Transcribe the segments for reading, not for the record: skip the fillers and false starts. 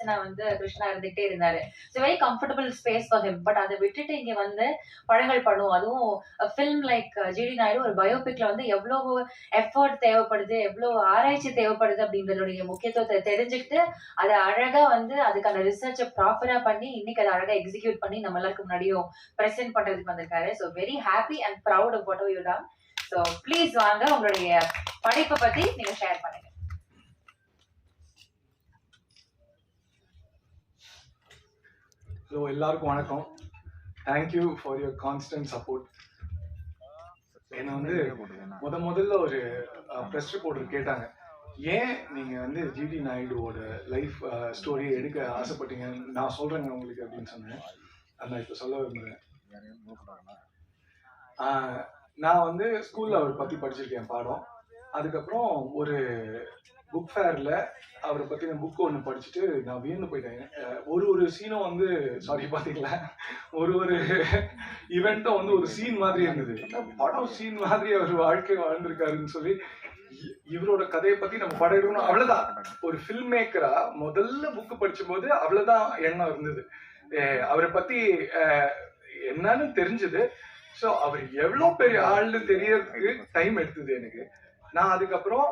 பர்சனா வந்து கிருஷ்ணா இருந்துகிட்டே இருந்தாரு. It's very comfortable space for him. But அதை விட்டுட்டு இங்க வந்து படங்கள் பண்ணுவோம். அதுவும் ஃபில்ம் லைக் ஜிடி நாயுடு ஒரு பயோபிக்ல வந்து எவ்வளவு எஃபர்ட் தேவைப்படுது, எவ்வளவு ஆராய்ச்சி தேவைப்படுது அப்படின்றதுடைய முக்கியத்துவத்தை தெரிஞ்சுக்கிட்டு அதை அழகா வந்து அதுக்கான ரிசர்ச்சை ப்ராப்பரா பண்ணி இன்னைக்கு அதை அழகா எக்ஸிக்யூட் பண்ணி நம்ம எல்லாருக்கும் முன்னாடியும் பிரசென்ட் பண்றதுக்கு வந்திருக்காரு. So very happy and proud of what you done. So please வாங்க உங்களுடைய படைப்பை பத்தி நீங்க ஷேர் பண்ணுங்க. ஸோ எல்லாருக்கும் வணக்கம். Thank you for your constant support. என்னை வந்து முதல்ல ஒரு ப்ரெஸ் ரிப்போர்ட்டர் கேட்டாங்க, ஏன் நீங்க வந்து ஜிடி நாயுடுவோட லைஃப் ஸ்டோரியை எடுக்க ஆசைப்பட்டீங்க, நான் சொல்றேங்க உங்களுக்கு அப்படின்னு சொன்னேன். நான் இப்போ சொல்ல விரும்புகிறேன். நான் வந்து ஸ்கூல்ல அவர் பத்தி படிச்சிருக்கேன் பாடம். அதுக்கப்புறம் ஒரு புக் ஃபேர்ல அவரை பத்தின புக் ஒன்று படிச்சுட்டு நான் வியந்து போயிட்டேன். ஒரு சீனும் வந்து சாரி பாத்தீங்களா, ஒரு ஈவெண்ட்டும் வந்து ஒரு சீன் மாதிரி இருந்தது. படம் சீன் மாதிரி அவர் வாழ்க்கை வாழ்ந்திருக்காருன்னு சொல்லி இவரோட கதையை பத்தி நம்ம படம் எடுக்கணும், அவ்வளவுதான். ஒரு ஃபில்ம் மேக்கரா முதல்ல புக்கு படிச்ச போது அவ்வளவுதான் எண்ணம் இருந்தது. அவரை பத்தி என்னன்னு தெரிஞ்சது. ஸோ அவர் எவ்வளோ பெரிய ஆள்னு தெரியறதுக்கு டைம் எடுத்தது எனக்கு. நான் அதுக்கப்புறம்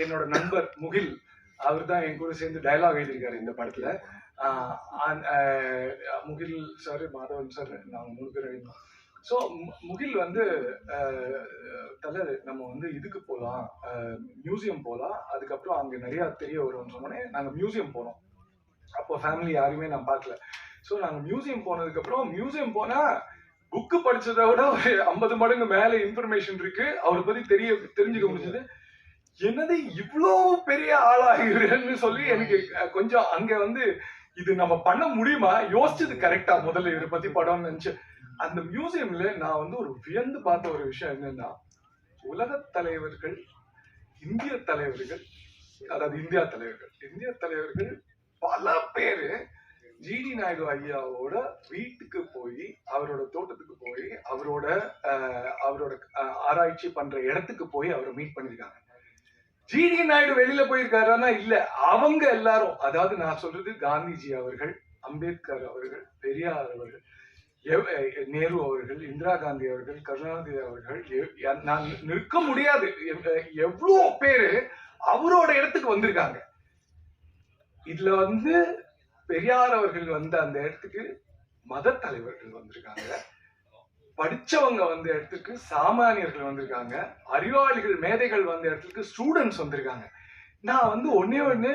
என்னோட நண்பர் முகில், அவர் தான் என் கூட சேர்ந்து டயலாக் எழுதியிருக்காரு இந்த படத்துல. முகில் சார், மாதவன் சார், நாங்கள் 3 பேர் எழுதினோம். ஸோ முகில் வந்து தலை நம்ம வந்து இதுக்கு போகலாம், மியூசியம் போகலாம், அதுக்கப்புறம் அங்கே நிறைய தெரிய வரும்னு சொன்னோடனே நாங்கள் மியூசியம் போனோம். அப்போ ஃபேமிலி யாருமே நான் பார்க்கல. ஸோ நாங்கள் மியூசியம் போனதுக்கு அப்புறம் மியூசியம் போனா புக்கு படிச்சதை விட ஒரு 50 மடங்கு மேல இன்ஃபர்மேஷன் இருக்கு. அவரை பத்தி தெரிஞ்சுக்க முடிஞ்சது. என்னது இவ்வளோ பெரிய ஆளாகிறேன்னு சொல்லி எனக்கு கொஞ்சம் அங்க வந்து இது நம்ம பண்ண முடியுமா, யோசிச்சது கரெக்டா முதல்ல இவரை பத்தி படம்னு நினைச்சு. அந்த மியூசியம்ல நான் வந்து ஒரு வியந்து பார்த்த ஒரு விஷயம் என்னன்னா, உலக தலைவர்கள், இந்திய தலைவர்கள், அதாவது இந்திய தலைவர்கள் பல பேரு ஜிடி நாயுடு ஐயாவோட வீட்டுக்கு போய், அவரோட தோட்டத்துக்கு போய், அவரோட ஆராய்ச்சி பண்ற இடத்துக்கு போய் அவரை மீட் பண்ணிருக்காங்க. ஜிடி நாயுடு வெளியில போயிருக்காருன்னா இல்ல, அவங்க எல்லாரும், அதாவது நான் சொல்றது காந்திஜி அவர்கள், அம்பேத்கர் அவர்கள், பெரியார் அவர்கள், நேரு அவர்கள், இந்திரா காந்தி அவர்கள், கருணாநிதி அவர்கள், நான் நிற்க முடியாது, எவ்வளவு பேரு அவரோட இடத்துக்கு வந்திருக்காங்க. இதுல வந்து பெரியார் அவர்கள் வந்த அந்த இடத்துக்கு மத தலைவர்கள் வந்திருக்காங்க, படிச்சவங்க வந்த இடத்துக்கு சாமானியர்கள் வந்திருக்காங்க, அறிவாளிகள் மேதைகள் வந்த இடத்துக்கு ஸ்டூடெண்ட்ஸ் வந்திருக்காங்க. நான் வந்து ஒண்ணு